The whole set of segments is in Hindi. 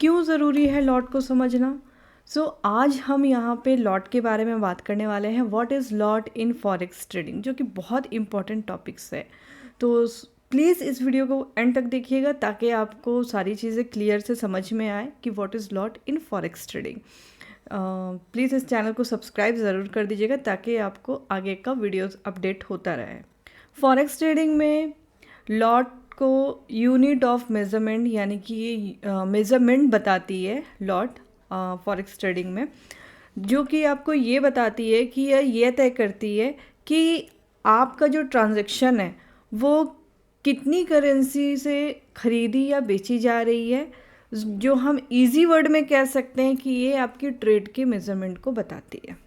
क्यों ज़रूरी है लॉट को समझना? आज हम यहाँ पे लॉट के बारे में बात करने वाले हैं। What is lot in forex trading, जो कि बहुत इंपॉर्टेंट टॉपिक्स है। तो प्लीज़ इस वीडियो को एंड तक देखिएगा ताकि आपको सारी चीज़ें क्लियर से समझ में आए कि what is lot in forex trading. Please इस चैनल को सब्सक्राइब ज़रूर कर दीजिएगा ताकि आपको आगे का वीडियोस अपडेट होता रहे। फॉरेक्स ट्रेडिंग में लॉट को यूनिट ऑफ मेज़रमेंट यानी कि ये मेज़रमेंट बताती है लॉट फॉरेक्स ट्रेडिंग में, जो कि आपको ये बताती है कि ये तय करती है कि आपका जो ट्रांजैक्शन है वो कितनी करेंसी से खरीदी या बेची जा रही है। जो हम इजी वर्ड में कह सकते हैं कि ये आपकी ट्रेड के मेज़रमेंट को बताती है।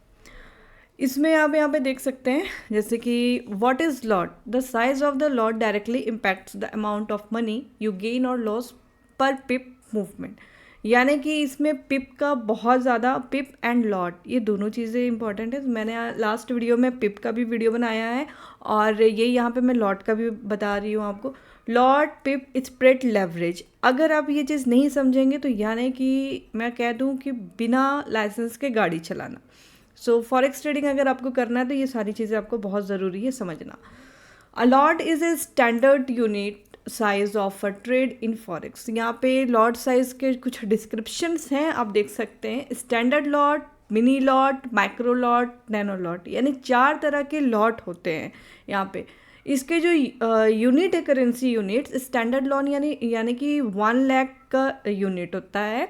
इसमें आप यहाँ पे देख सकते हैं जैसे कि what is lot, the size of the lot directly impacts the amount of money you gain और लॉस पर पिप मूवमेंट। यानी कि इसमें पिप का बहुत ज़्यादा, पिप एंड लॉट ये दोनों चीज़ें इंपॉर्टेंट है। मैंने लास्ट वीडियो में पिप का भी वीडियो बनाया है और ये यहाँ पे मैं लॉट का भी बता रही हूँ आपको। लॉट, पिप, स्प्रेड, लेवरेज। अगर आप ये चीज़ नहीं समझेंगे तो यानी कि मैं कह दूँ कि बिना लाइसेंस के गाड़ी चलाना। फॉरेक्स ट्रेडिंग अगर आपको करना है तो ये सारी चीज़ें आपको बहुत ज़रूरी है समझना। A lot is a standard unit size of a trade in forex. यहाँ पे लॉट साइज के कुछ डिस्क्रिप्शंस हैं, आप देख सकते हैं। Standard lot, mini lot, micro lot, nano lot, यानी 4 तरह के लॉट होते हैं यहाँ पे। इसके जो यूनिट है, करेंसी यूनिट, स्टैंडर्ड लॉट यानी कि 1 लाख का यूनिट होता है।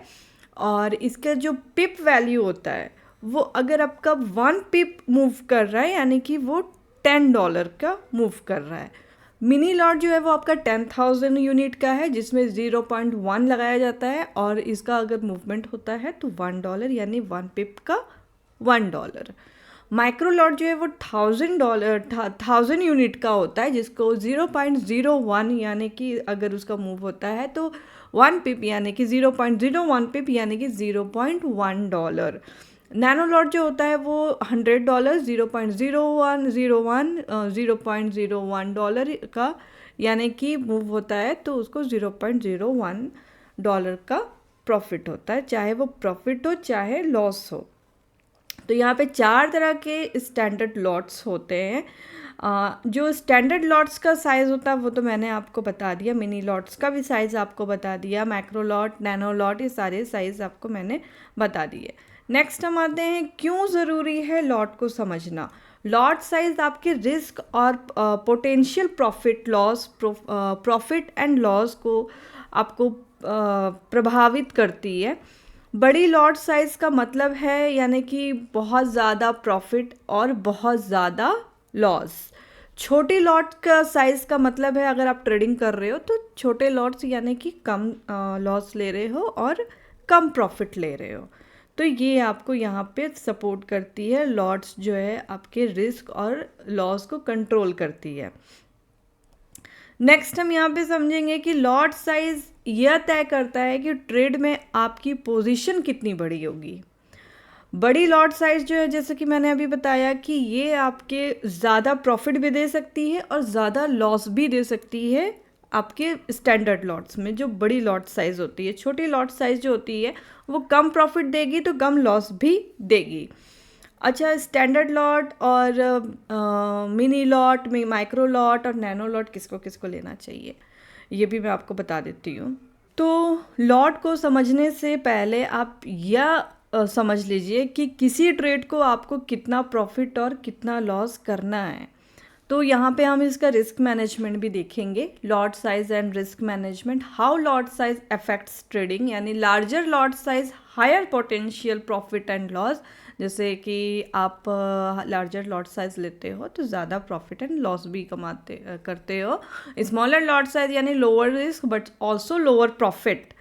और इसका जो पिप वैल्यू होता है वो अगर आपका 1 पिप मूव कर रहा है यानी कि वो $10 का मूव कर रहा है। मिनी लॉट जो है वो आपका 10,000 यूनिट का है जिसमें 0.1 लगाया जाता है और इसका अगर मूवमेंट होता है तो $1 यानी 1 पिप का $1। माइक्रो लॉट जो है वो $1,000 यूनिट का होता है जिसको 0.01 यानी कि अगर उसका मूव होता है तो 1 पिप यानी कि 0.01 पिप यानी कि $0.1। नैनो लॉट जो होता है वो $100, 0.01 का यानी कि मूव होता है तो उसको $0.01 का प्रॉफिट होता है, चाहे वो प्रॉफिट हो चाहे लॉस हो। तो यहाँ पे 4 तरह के स्टैंडर्ड लॉट्स होते हैं। जो स्टैंडर्ड लॉट्स का साइज़ होता है वो तो मैंने आपको बता दिया, मिनी लॉट्स का भी साइज़ आपको बता दिया, मैक्रो लॉट, नैनो लॉट, ये सारे साइज़ आपको मैंने बता दिए। नेक्स्ट हम आते हैं क्यों ज़रूरी है लॉट को समझना। लॉट साइज आपके रिस्क और पोटेंशियल प्रॉफिट एंड लॉस को आपको प्रभावित करती है। बड़ी लॉट साइज़ का मतलब है यानी कि बहुत ज़्यादा प्रॉफिट और बहुत ज़्यादा लॉस। छोटी लॉट का साइज़ का मतलब है अगर आप ट्रेडिंग कर रहे हो तो छोटे लॉट्स यानी कि कम लॉस ले रहे हो और कम प्रॉफिट ले रहे हो। तो ये आपको यहाँ पे सपोर्ट करती है, लॉट्स जो है आपके रिस्क और लॉस को कंट्रोल करती है। नेक्स्ट हम यहाँ पे समझेंगे कि लॉट साइज यह तय करता है कि ट्रेड में आपकी पोजीशन कितनी बड़ी होगी। बड़ी लॉट साइज जो है जैसे कि मैंने अभी बताया कि ये आपके ज़्यादा प्रॉफिट भी दे सकती है और ज़्यादा लॉस भी दे सकती है आपके स्टैंडर्ड लॉट्स में जो बड़ी लॉट साइज होती है। छोटी लॉट साइज जो होती है वो कम प्रॉफिट देगी तो कम लॉस भी देगी। अच्छा, स्टैंडर्ड लॉट और मिनी लॉट में माइक्रो लॉट और नैनो लॉट किसको किसको लेना चाहिए ये भी मैं आपको बता देती हूँ। तो लॉट को समझने से पहले आप यह समझ लीजिए कि किसी ट्रेड को आपको कितना प्रॉफिट और कितना लॉस करना है। तो यहाँ पे हम इसका रिस्क मैनेजमेंट भी देखेंगे, lot size and risk management. How lot size affects trading, यानी larger lot size higher potential profit and loss. जैसे कि आप लार्जर लॉट साइज लेते हो तो ज़्यादा प्रॉफिट एंड लॉस भी करते हो। स्मॉलर लॉट साइज यानी lower risk but also lower profit.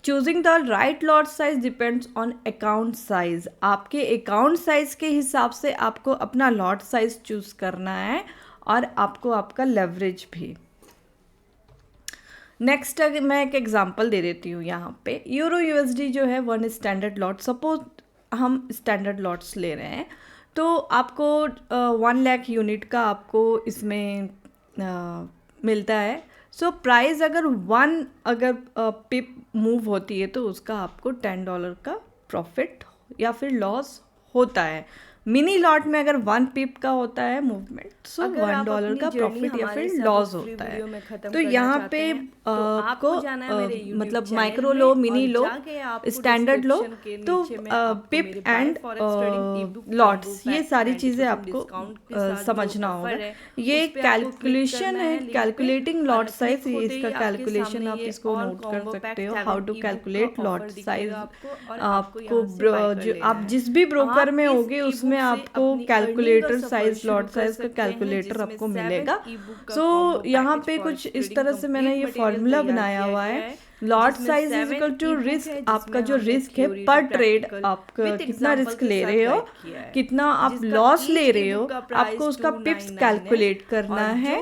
Choosing the right lot size depends on account size. आपके अकाउंट साइज के हिसाब से आपको अपना लॉट साइज चूज करना है और आपको आपका लेवरेज भी। नेक्स्ट मैं एक एग्जांपल दे देती हूँ यहाँ पे। यूरो यूएसडी जो है 1 स्टैंडर्ड लॉट, सपोज हम स्टैंडर्ड लॉट्स ले रहे हैं तो आपको 1 लाख यूनिट का आपको इसमें मिलता है। सो प्राइस अगर पिप मूव होती है तो उसका आपको $10 का प्रॉफिट या फिर लॉस होता है। मिनी लॉट में अगर 1 पिप का होता है मूवमेंट, सो $1 का प्रॉफिट या फिर लॉस होता है। तो यहाँ पे आपको मतलब माइक्रो लो, मिनी लो, स्टैंडर्ड लो, तो पिप एंड लॉट्स, ये सारी चीज़ें आपको समझना होगा। ये कैलकुलेशन है, कैलकुलेटिंग लॉट साइज, ये इसका कैलकुलेशन आप इसको नोट कर सकते हो, how to calculate lot size. आपको जो आप जिस भी ब्रोकर में होगे उसमें आपको कैलकुलेटर साइज, लॉट साइज का कैलकुलेटर आपको मिलेगा। सो यहाँ पे कुछ इस तरह से मैंने ये फॉर्मूला बनाया हुआ है। Lot size is equal to risk, आपका जो रिस्क है पर ट्रेड, आप कितना रिस्क ले रहे हो, कितना आप लॉस ले रहे हो, आपको उसका पिप्स कैलकुलेट करना है।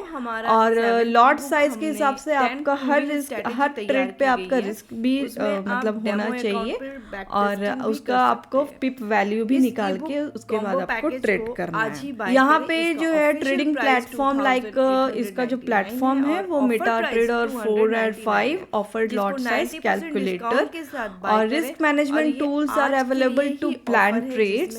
और लॉट साइज के हिसाब से आपका हर ट्रेड पे आपका रिस्क भी मतलब होना चाहिए, और उसका आपको पिप वैल्यू भी निकाल के उसके बाद आपको ट्रेड करना है। यहाँ पे जो है ट्रेडिंग प्लेटफॉर्म लाइक इसका जो प्लेटफॉर्म है वो मेटा ट्रेडर 4 और 5 ऑफर्ड लॉट साइज कैलकुलेटर, और risk management tools are available to plan trades.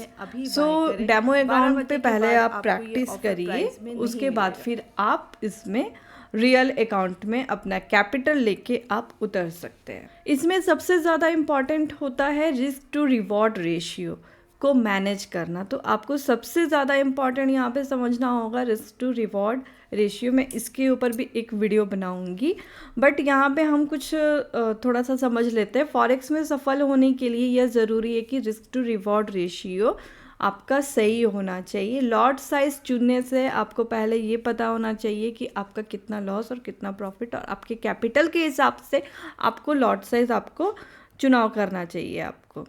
So demo account पे पहले आप प्रैक्टिस करिए, उसके बाद फिर आप इसमें रियल अकाउंट में अपना कैपिटल लेके आप उतर सकते हैं। इसमें सबसे ज़्यादा इम्पॉर्टेंट होता है रिस्क टू रिवॉर्ड रेशियो को मैनेज करना। तो आपको सबसे ज़्यादा इम्पॉर्टेंट यहाँ पे समझना होगा रिस्क टू रिवॉर्ड रेशियो। मैं इसके ऊपर भी एक वीडियो बनाऊंगी, बट यहाँ पे हम कुछ थोड़ा सा समझ लेते हैं। फॉरेक्स में सफल होने के लिए यह ज़रूरी है कि रिस्क टू रिवॉर्ड रेशियो आपका सही होना चाहिए। लॉट साइज चुनने से आपको पहले ये पता होना चाहिए कि आपका कितना लॉस और कितना प्रॉफिट, और आपके कैपिटल के हिसाब से आपको लॉट साइज आपको चुनाव करना चाहिए। आपको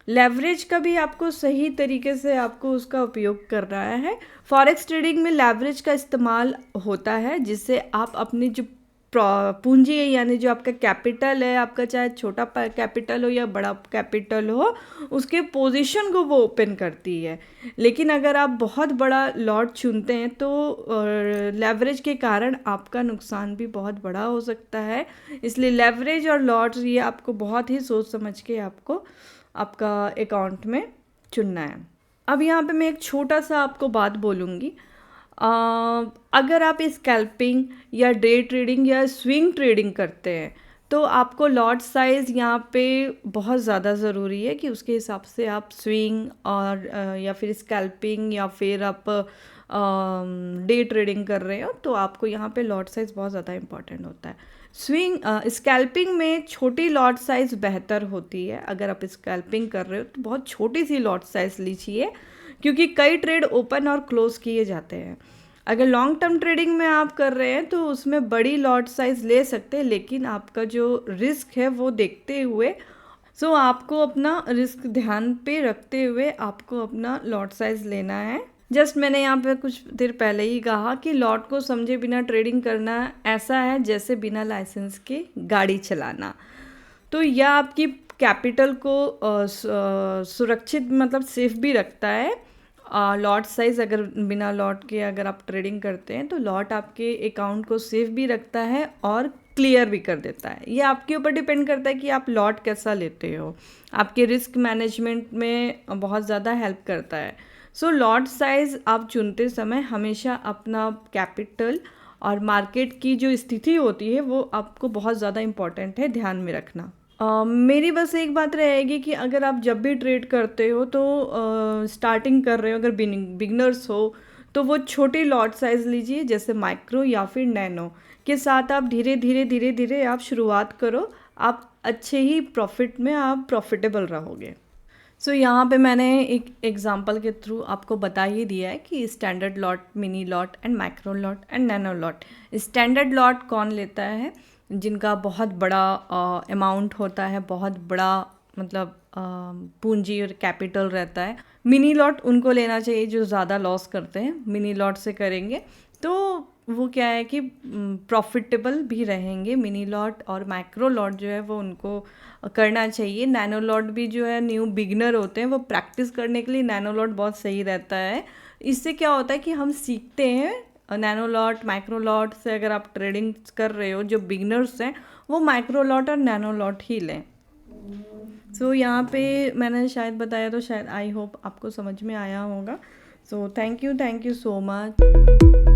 लेवरेज का भी आपको सही तरीके से आपको उसका उपयोग करना है। फॉरेक्स ट्रेडिंग में लेवरेज का इस्तेमाल होता है, जिससे आप अपनी जो पूंजी है, यानी जो आपका कैपिटल है, आपका चाहे छोटा कैपिटल हो या बड़ा कैपिटल हो, उसके पोजीशन को वो ओपन करती है। लेकिन अगर आप बहुत बड़ा लॉट चुनते हैं तो लेवरेज के कारण आपका नुकसान भी बहुत बड़ा हो सकता है। इसलिए लेवरेज और लॉट ये आपको बहुत ही सोच समझ के आपको आपका अकाउंट में चुनना है। अब यहाँ पे मैं एक छोटा सा आपको बात बोलूँगी। अगर आप स्कैल्पिंग या डे ट्रेडिंग या स्विंग ट्रेडिंग करते हैं तो आपको लॉट साइज़ यहाँ पे बहुत ज़्यादा ज़रूरी है कि उसके हिसाब से आप स्विंग और या फिर स्कैल्पिंग या फिर आप डे ट्रेडिंग कर रहे हो तो आपको यहाँ पे लॉट साइज़ बहुत ज़्यादा इम्पॉर्टेंट होता है। स्कैल्पिंग में छोटी लॉट साइज़ बेहतर होती है। अगर आप स्कैल्पिंग कर रहे हो तो बहुत छोटी सी लॉट साइज़ लीजिए, क्योंकि कई ट्रेड ओपन और क्लोज किए जाते हैं। अगर लॉन्ग टर्म ट्रेडिंग में आप कर रहे हैं तो उसमें बड़ी लॉट साइज़ ले सकते हैं, लेकिन आपका जो रिस्क है वो देखते हुए, सो आपको अपना रिस्क ध्यान पे रखते हुए आपको अपना लॉट साइज़ लेना है। जस्ट मैंने यहाँ पे कुछ देर पहले ही कहा कि लॉट को समझे बिना ट्रेडिंग करना ऐसा है जैसे बिना लाइसेंस के गाड़ी चलाना। तो यह आपकी कैपिटल को सुरक्षित मतलब सेफ भी रखता है। लॉट साइज़ अगर बिना लॉट के अगर आप ट्रेडिंग करते हैं तो लॉट आपके अकाउंट को सेफ भी रखता है और क्लियर भी कर देता है। ये आपके ऊपर डिपेंड करता है कि आप लॉट कैसा लेते हो, आपके रिस्क मैनेजमेंट में बहुत ज़्यादा हेल्प करता है। सो लॉट साइज़ आप चुनते समय हमेशा अपना कैपिटल और मार्केट की जो स्थिति होती है वो आपको बहुत ज़्यादा इम्पॉर्टेंट है ध्यान में रखना। मेरी बस एक बात रहेगी कि अगर आप जब भी ट्रेड करते हो तो स्टार्टिंग कर रहे हो, अगर बिगनर्स हो तो वो छोटी लॉट साइज़ लीजिए, जैसे माइक्रो या फिर नैनो के साथ आप धीरे धीरे आप शुरुआत करो। आप अच्छे ही प्रॉफिट में आप प्रॉफिटेबल रहोगे। सो यहाँ पे मैंने एक एग्जांपल के थ्रू आपको बता ही दिया है कि standard lot, mini lot and micro lot and nano lot. Standard lot कौन लेता है? जिनका बहुत बड़ा अमाउंट होता है, बहुत बड़ा मतलब पूंजी और कैपिटल रहता है। मिनी लॉट उनको लेना चाहिए जो ज़्यादा लॉस करते हैं। मिनी लॉट से करेंगे तो वो क्या है कि प्रॉफिटेबल भी रहेंगे। मिनी लॉट और माइक्रो लॉट जो है वो उनको करना चाहिए। नैनो लॉट भी जो है न्यू बिगनर होते हैं वो प्रैक्टिस करने के लिए नैनो लॉट बहुत सही रहता है। इससे क्या होता है कि हम सीखते हैं नैनो लॉट, माइक्रो लॉट से अगर आप ट्रेडिंग कर रहे हो, जो बिगनर्स हैं वो माइक्रो लॉट और नैनो लॉट ही लें। सो यहाँ पे मैंने शायद बताया, तो शायद आई होप आपको समझ में आया होगा। So thank you so much.